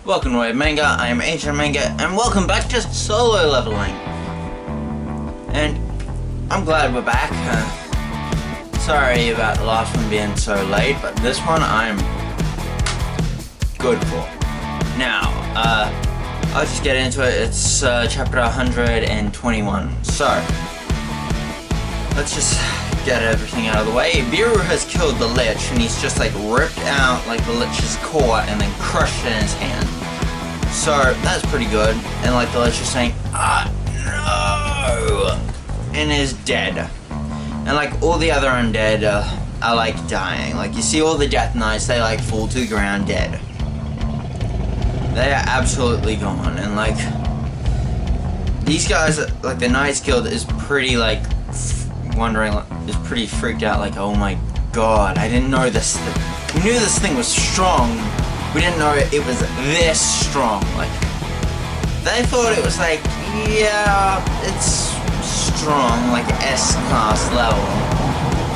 Welcome to Wave Manga, I am Ancient Manga, and welcome back to Solo Leveling. And I'm glad we're back. Sorry about the last one being so late, but this one I'm good for. Now, I'll just get into it. It's chapter 121. So, let's just get everything out of the way. Biru has killed the Lich, and he's just like ripped out like the Lich's core and then crushed it in his hand. So that's pretty good. And like the Lich is saying, no, and is dead. And like all the other undead are like dying. Like you see all the Death Knights, they like fall to the ground dead. They are absolutely gone. And like these guys, like the Knights Guild is pretty like wondering, is pretty freaked out, like, oh my god, I didn't know this. We knew this thing was strong. We didn't know it was this strong. Like, they thought it was like, yeah, it's strong, like S-class level.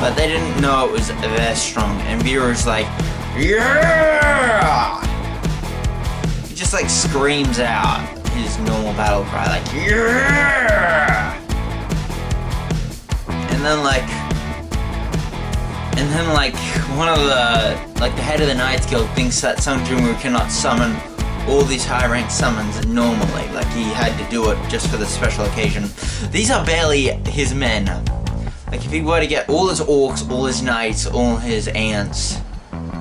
But they didn't know it was this strong. And Biru's like, yeah! He just like screams out his normal battle cry, like, yeah! And then like one of the, like the head of the Knights Guild thinks that Sung Jin-woo cannot summon all these high ranked summons normally, like he had to do it just for the special occasion. These are barely his men. Like if he were to get all his orcs, all his knights, all his ants.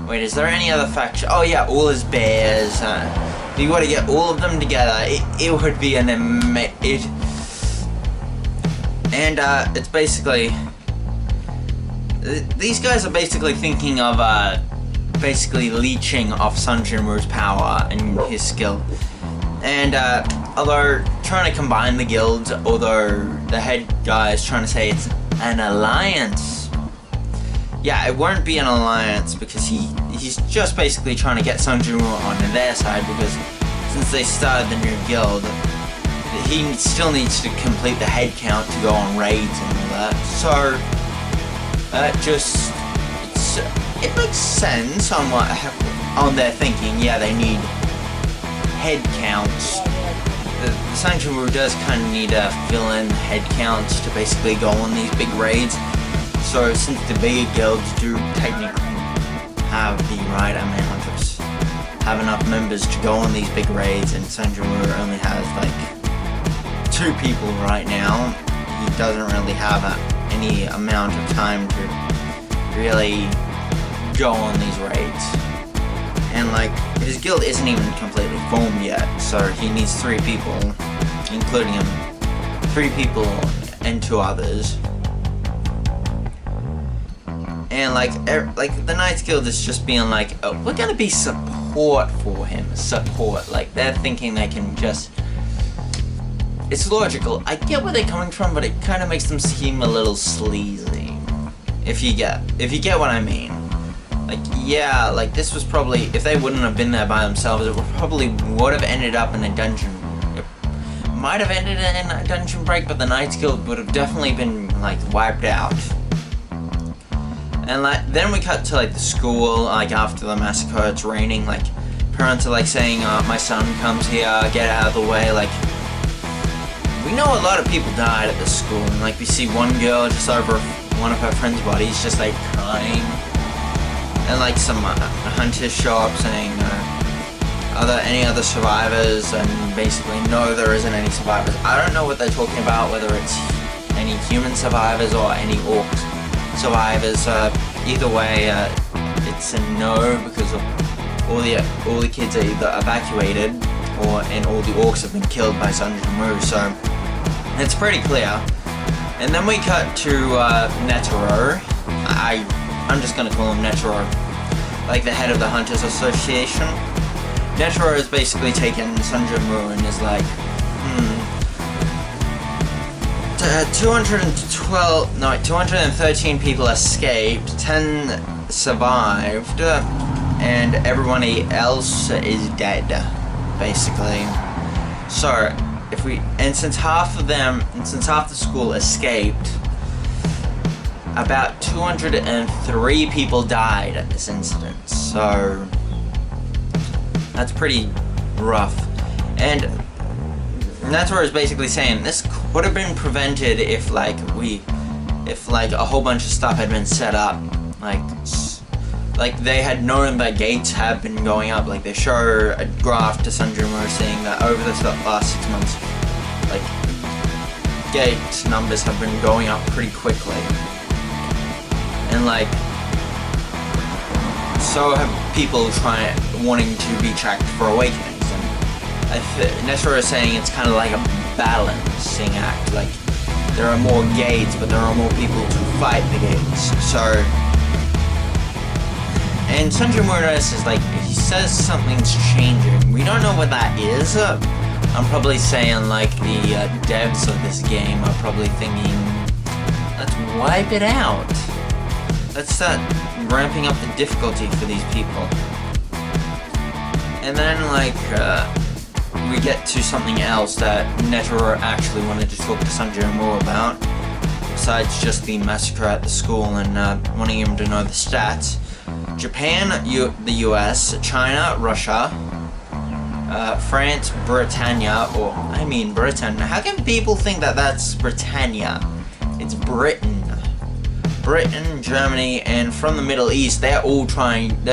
Wait, is there any other faction? Oh yeah, all his bears. If he were to get all of them together, it would be an amazing. And it's basically, these guys are basically thinking of basically leeching off Sung Jin-woo's power and his skill. And although trying to combine the guilds, although the head guy is trying to say it's an alliance. Yeah, it won't be an alliance because he's just basically trying to get Sung Jin-woo on their side, because since they started the new guild, he still needs to complete the head count to go on raids and all that. So, it makes sense on their thinking. Yeah, they need head counts. The Sung Jin-woo does kind of need to fill in head counts to basically go on these big raids. So, since the bigger guilds do technically have the right amount of, have enough members to go on these big raids, and Sung Jin-woo only has like 2 people right now, he doesn't really have any amount of time to really go on these raids. And like, his guild isn't even completely formed yet, so he needs 3 people, including him, 3 people and 2 others. And like the Knights Guild is just being like, oh, we're gonna be support for him, like they're thinking they can just. It's logical. I get where they're coming from, but it kind of makes them seem a little sleazy. If you get what I mean. Like, yeah, like this was probably, if they wouldn't have been there by themselves, it probably would have ended up in a dungeon. It might have ended in a dungeon break, but the Knights Guild would have definitely been like wiped out. And like, then we cut to like the school, like after the massacre, it's raining, like parents are like saying, my son comes here, get out of the way, like. We know a lot of people died at this school, and like we see one girl just over one of her friend's bodies just like crying, and like some hunters show up saying, are there any other survivors? And basically no, there isn't any survivors. I don't know what they're talking about, whether it's any human survivors or any orc survivors. Either way, it's a no, because all the kids are either evacuated and all the orcs have been killed by Sung Jin-woo, so it's pretty clear. And then we cut to Netero. I'm just gonna call him Netero, like the head of the Hunters Association. Netero is basically taken Sung Jin-woo and is like, 213 people escaped, 10 survived, and everybody else is dead. Basically. So, since half the school escaped, about 203 people died at this incident. So, that's pretty rough. And Netero is basically saying this could have been prevented if like a whole bunch of stuff had been set up, like they had known that gates have been going up. Like they show a graph to Sun Jinwoo saying that over the last 6 months, like gate numbers have been going up pretty quickly, and like so have people wanting to be checked for awakenings. And Netero is saying it's kind of like a balancing act. Like there are more gates, but there are more people to fight the gates. So, and Sun Jinwoo notices, like, he says something's changing. We don't know what that is. I'm probably saying, like, the devs of this game are probably thinking, let's wipe it out. Let's start ramping up the difficulty for these people. And then, like, we get to something else that Netero actually wanted to talk to Sun Jinwoo about, besides just the massacre at the school and wanting him to know the stats. Japan, the US, China, Russia, France, Britannia, Britain. How can people think that that's Britannia? It's Britain. Britain, Germany, and from the Middle East, they're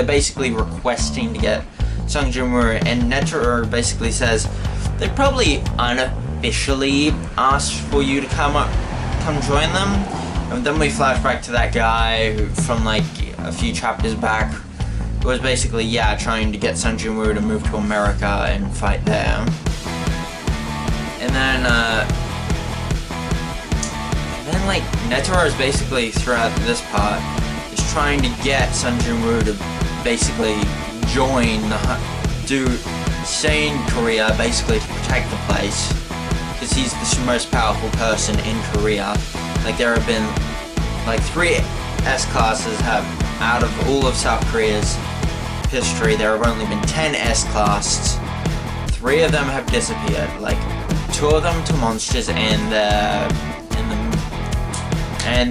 basically requesting to get Sun Jinwoo, and Netero basically says they probably unofficially asked for you to come join them. And then we flash back to that guy who, from like a few chapters back, who was basically trying to get Sun Jinwoo to move to America and fight there. And then like Netero is basically throughout this part is trying to get Sun Jinwoo to basically stay in Korea basically to protect the place, because he's the most powerful person in Korea. Like there have been like 3 S-classes out of all of South Korea's history, there have only been 10 S-classes. 3 of them have disappeared, like 2 of them to monsters, and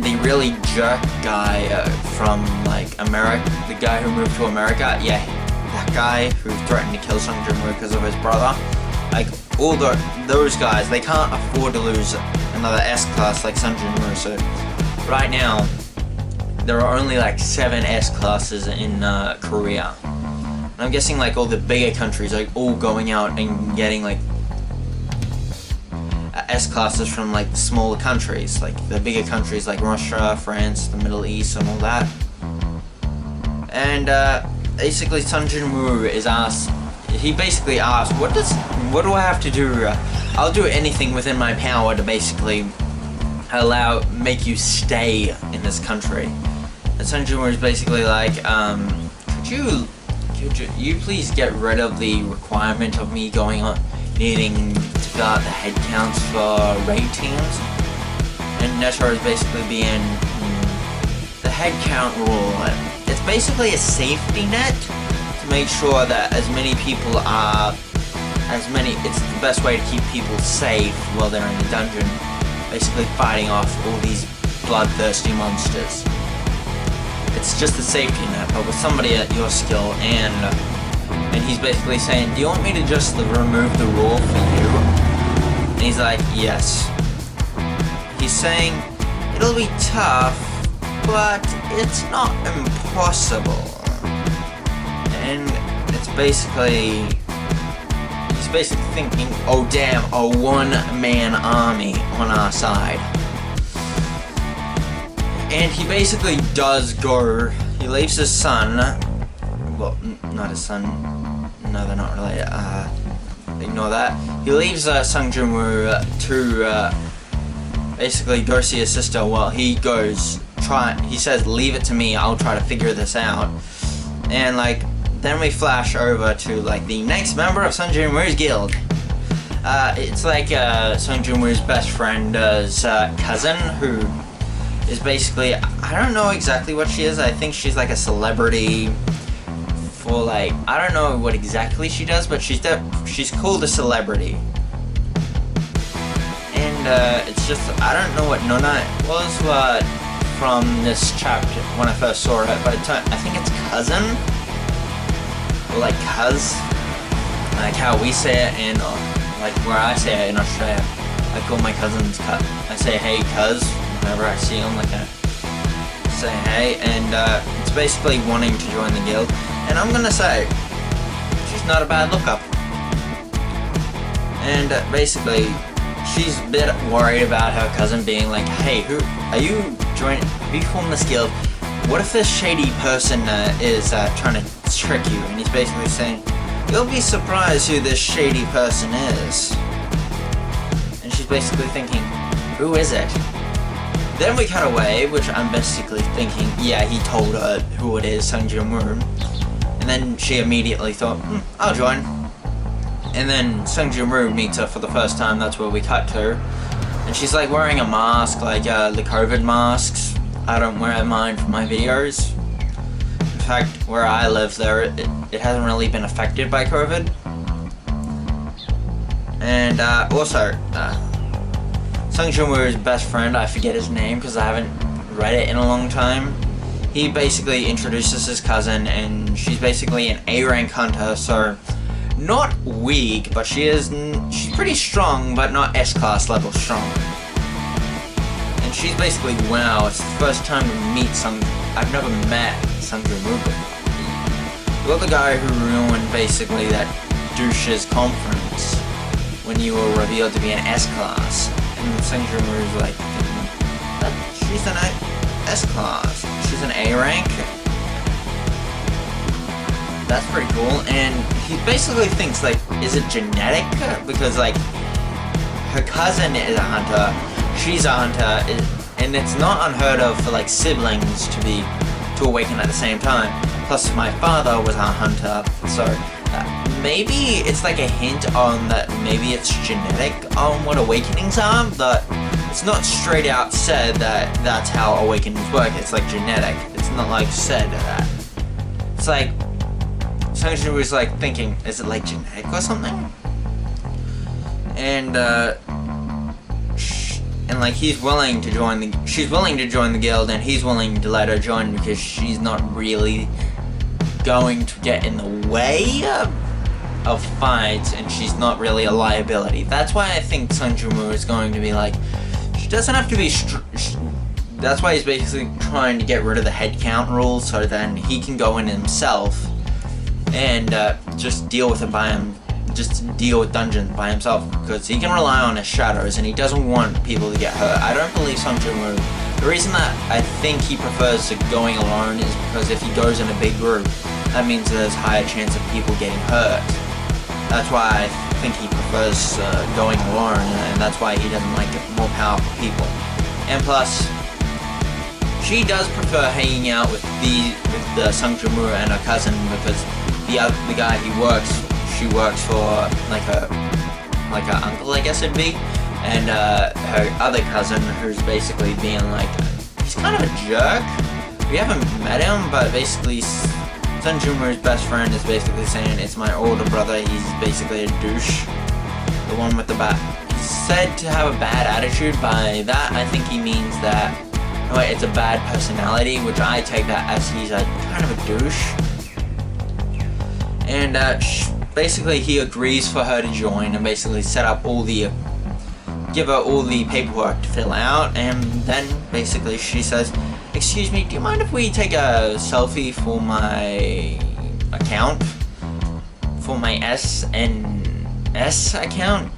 the really jerk guy from like America, the guy who moved to America, that guy who threatened to kill Sun Jinwoo because of his brother. Like all those guys, they can't afford to lose another S-class like Sun Jinwoo. So right now there are only like 7 S-classes in Korea. And I'm guessing like all the bigger countries are all going out and getting like S-classes from like the smaller countries, like the bigger countries like Russia, France, the Middle East, and all that. And basically Sun Jinwoo is asked, he basically asked, what do I have to do? I'll do anything within my power to basically make you stay in this country. And Sun Jinwoo is basically like, could you please get rid of the requirement of me needing to fill out the head counts for raid teams? And Netero is basically being the head count rule. It's basically a safety net to make sure that it's the best way to keep people safe while they're in the dungeon, basically fighting off all these bloodthirsty monsters. It's just a safety net, but with somebody at your skill, and he's basically saying, do you want me to just remove the rule for you? And he's like, yes. He's saying, it'll be tough, but it's not impossible. And it's basically, he's basically thinking, oh damn, a one-man army on our side. And he basically does go, he leaves his son, well, not his son, no, they're not related, ignore that. He leaves Sun Jinwoo to basically go see his sister while he goes, he says, leave it to me, I'll try to figure this out. And like, then we flash over to like the next member of Sun Jinwoo's guild. It's like Sun Jinwoo's best friend's cousin, who is basically, I don't know exactly what she is. I think she's like a celebrity for like, I don't know what exactly she does, but she's called a celebrity. And it's just, I don't know what Nona was from this chapter when I first saw her, but I think it's cousin, or like cuz. like how we say it in, like where I say it in Australia. I call my cousins I say hey cuz whenever I see them, like I say hey, and it's basically wanting to join the guild. And I'm gonna say, she's not a bad lookup. And basically, she's a bit worried about her cousin being like, hey, have you formed this guild? What if this shady person is trying to trick you? And he's basically saying, you'll be surprised who this shady person is. And she's basically thinking, who is it? Then we cut away, which I'm basically thinking, yeah, he told her who it is, Sung Jin-woo. And then she immediately thought, I'll join. And then Sung Jin-woo meets her for the first time. That's where we cut to. And she's like wearing a mask, like the COVID masks. I don't wear mine for my videos. In fact, where I live there, it hasn't really been affected by COVID. And also, Sung Jin-woo's best friend, I forget his name because I haven't read it in a long time. He basically introduces his cousin, and she's basically an A-rank hunter, so not weak, but she's pretty strong, but not S-class level strong. And she's basically, wow, it's the first time to meet I've never met Sung Jin-woo before. You're the guy who ruined basically that douche's conference when you were revealed to be an S-class. And Sung Jin-woo's like, she's an S-class. She's an A-rank. That's pretty cool. And he basically thinks, like, is it genetic? Because, like, her cousin is a hunter, she's a hunter, and it's not unheard of for, like, siblings to awaken at the same time. Plus, my father was a hunter, so maybe it's like a hint on that maybe it's genetic on what awakenings are, but it's not straight out said that that's how awakenings work. It's like genetic. It's not like said that. It's like Sung Jin-woo was like thinking, is it like genetic or something? And like she's willing to join the guild, and he's willing to let her join because she's not really going to get in the way of fights, and she's not really a liability. That's why I think Sung Jin-woo is going to be like, she doesn't have to be that's why he's basically trying to get rid of the head count rule, so then he can go in himself and just deal with dungeons by himself, because he can rely on his shadows and he doesn't want people to get hurt. I don't believe Sung Jin-woo. The reason that I think he prefers to going alone is because if he goes in a big group, that means there's a higher chance of people getting hurt. That's why I think he prefers going alone, and that's why he doesn't like more powerful people. And plus, she does prefer hanging out with the Sung Jin-woo and her cousin, because the guy she works for like her uncle, I guess it'd be, and her other cousin, who's basically being like, he's kind of a jerk. We haven't met him, but basically Sung Jin-woo's best friend is basically saying, it's my older brother, he's basically a douche. The one with the he's said to have a bad attitude. By that, I think he means that, it's a bad personality, which I take that as he's a kind of a douche. And basically he agrees for her to join and basically set up give her all the paperwork to fill out, and then basically she says, excuse me, do you mind if we take a selfie for my account? For my SNS account?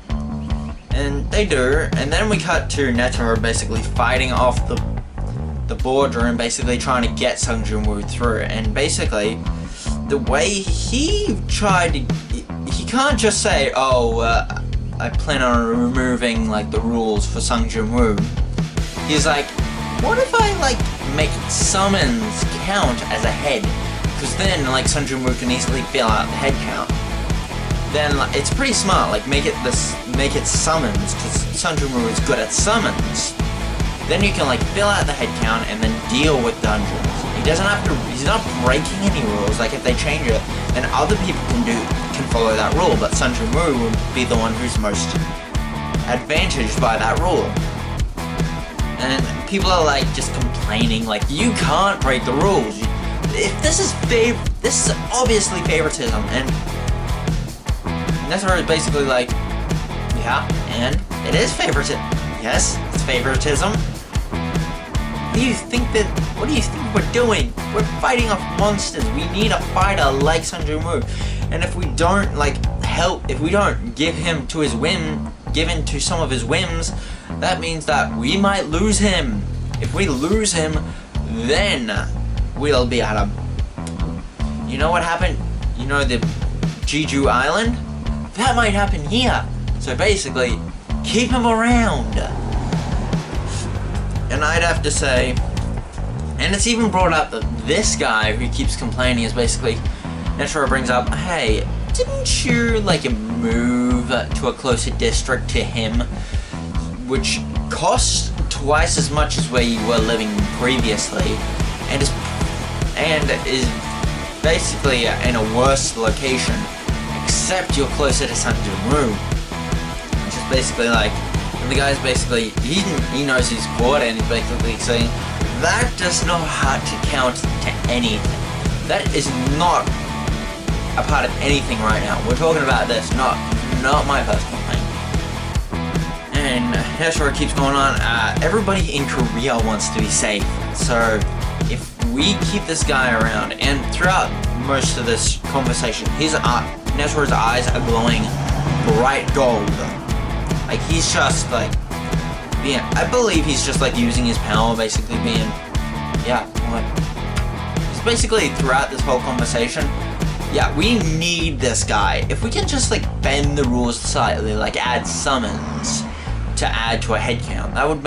And they do, and then we cut to Neto basically fighting off the boardroom, basically trying to get Sung Jin-woo through, and basically the way he can't just say, I plan on removing like the rules for Sung Jin-woo. He's like, what if I like make summons count as a head? Because then like Sung Jin-woo can easily fill out the head count. Then like, it's pretty smart, like make it summons, because Sung Jin-woo is good at summons. Then you can like fill out the head count and then deal with dungeons. He's not breaking any rules. Like if they change it, then other people can follow that rule, but Sung Jin-woo would be the one who's most advantaged by that rule. And people are like just complaining, like, you can't break the rules. If this is obviously favoritism, and Netero is basically like, yeah, and it is favoritism. Yes, it's favoritism. What do you think we're doing? We're fighting off monsters. We need a fighter like Sun Jin-woo. And if we don't if we don't give in to some of his whims, that means that we might lose him. If we lose him, then we'll be at a... You know what happened? You know the Jeju Island? That might happen here. So basically, keep him around. And I'd have to say, and it's even brought up that this guy who keeps complaining is basically, Netero brings up, hey, didn't you move to a closer district to him, which costs twice as much as where you were living previously, and is basically in a worse location, except you're closer to Sun Jin-woo, which is basically and the guy's basically, he knows his quad, and he's basically saying, that does not have to count to anything. That is not a part of anything right now. We're talking about this, not my personal thing. And Netero keeps going on, everybody in Korea wants to be safe, so if we keep this guy around, and throughout most of this conversation, Netero's eyes are glowing bright gold. He's just I believe he's just using his power, basically being, He's basically throughout this whole conversation, we need this guy. If we can just bend the rules slightly, add summons to add to a head count, that would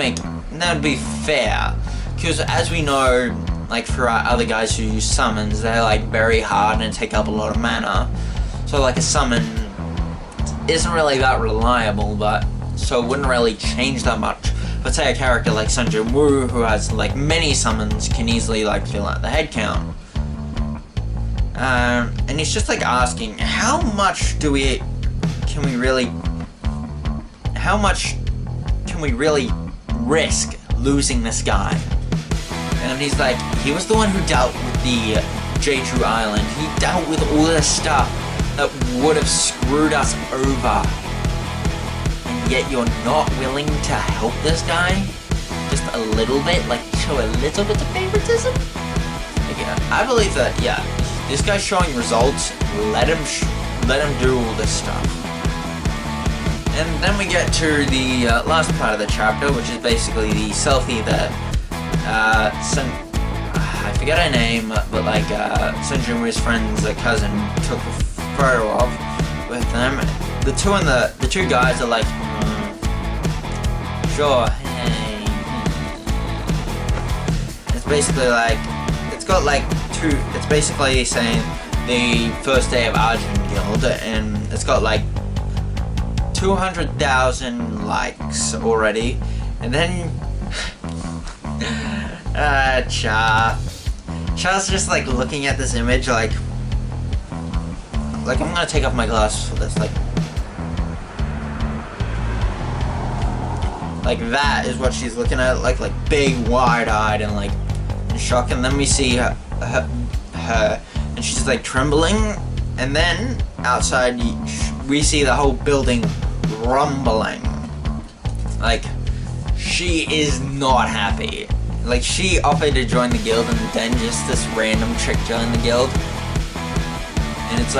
be fair. Because as we know, throughout other guys who use summons, they're very hard and take up a lot of mana. So a summon isn't really that reliable, but so it wouldn't really change that much. But say a character like Sun Jin-woo, who has many summons, can easily fill out the head count. And he's just asking, how much can we really risk losing this guy? And he's he was the one who dealt with the Jeju Island. He dealt with all this stuff that would have screwed us over. And yet you're not willing to help this guy? Just a little bit? Show a little bit of favoritism? I believe that, this guy's showing results. Let him do all this stuff. And then we get to the last part of the chapter, which is basically the selfie that I forget her name, but Sun Jin-woo's friend's cousin took a photo of with them. The two guys are sure. Hey. It's basically it's got it's basically saying the first day of Arjun Guild, and it's got 200,000 likes already, and then Char's just looking at this image I'm gonna take off my glasses for this, that is what she's looking at, big wide-eyed and in shock. And then we see her and she's trembling, and then outside we see the whole building rumbling. She is not happy. She offered to join the guild, and then just this random chick joined the guild, and it's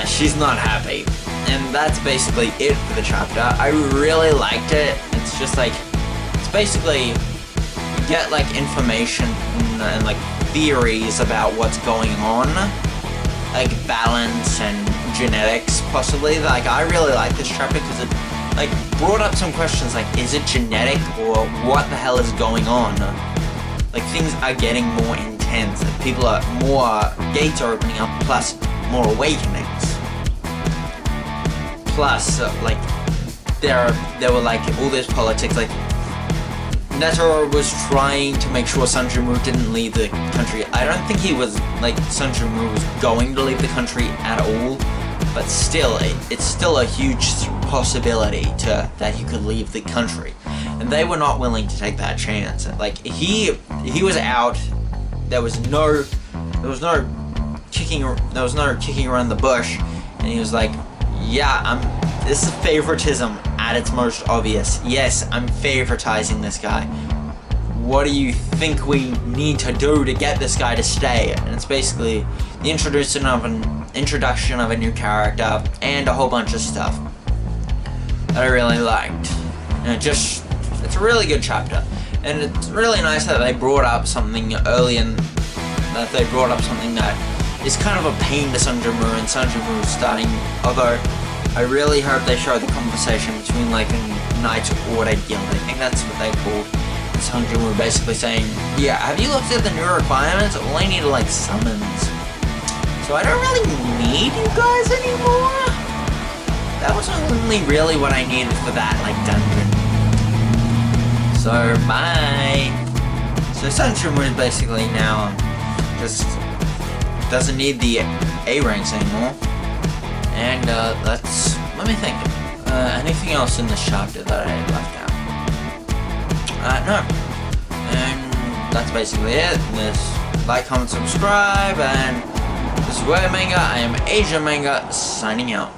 she's not happy. And that's basically it for the chapter. I really liked it. It's just it's basically you get information and theories about what's going on, balance and genetics possibly. I really like this chapter because it brought up some questions is it genetic or what the hell is going on? Things are getting more intense, people are more gates are opening up, plus more awakenings. Plus, there were all this politics. Netero was trying to make sure Sun Jin-woo didn't leave the country. I don't think he was Sun Jin-woo was going to leave the country at all, but still, it's still a huge possibility that he could leave the country, and they were not willing to take that chance. He was out. There was no kicking around the bush, and he was Yeah, this is favoritism at its most obvious. Yes, I'm favoritizing this guy. What do you think we need to do to get this guy to stay? And it's basically the introduction of a new character and a whole bunch of stuff that I really liked. And it's a really good chapter. And it's really nice that they brought up something early and that they brought up something that is kind of a pain to Sanjuro, and Sanjuro starting, although I really hope they show the conversation between like a Knight's Order Guild. I think that's what they called. And Sanjuro basically saying, yeah, have you looked at the new requirements? All I need are like summons. So I don't really need you guys anymore. That was only really what I needed for that like dungeon. So bye. So Sanjuro is basically now just doesn't need the A ranks anymore. And let me think. Anything else in this chapter that I left out? No. And that's basically it. This like, comment, subscribe, and this is Word Manga. I am Asian Manga signing out.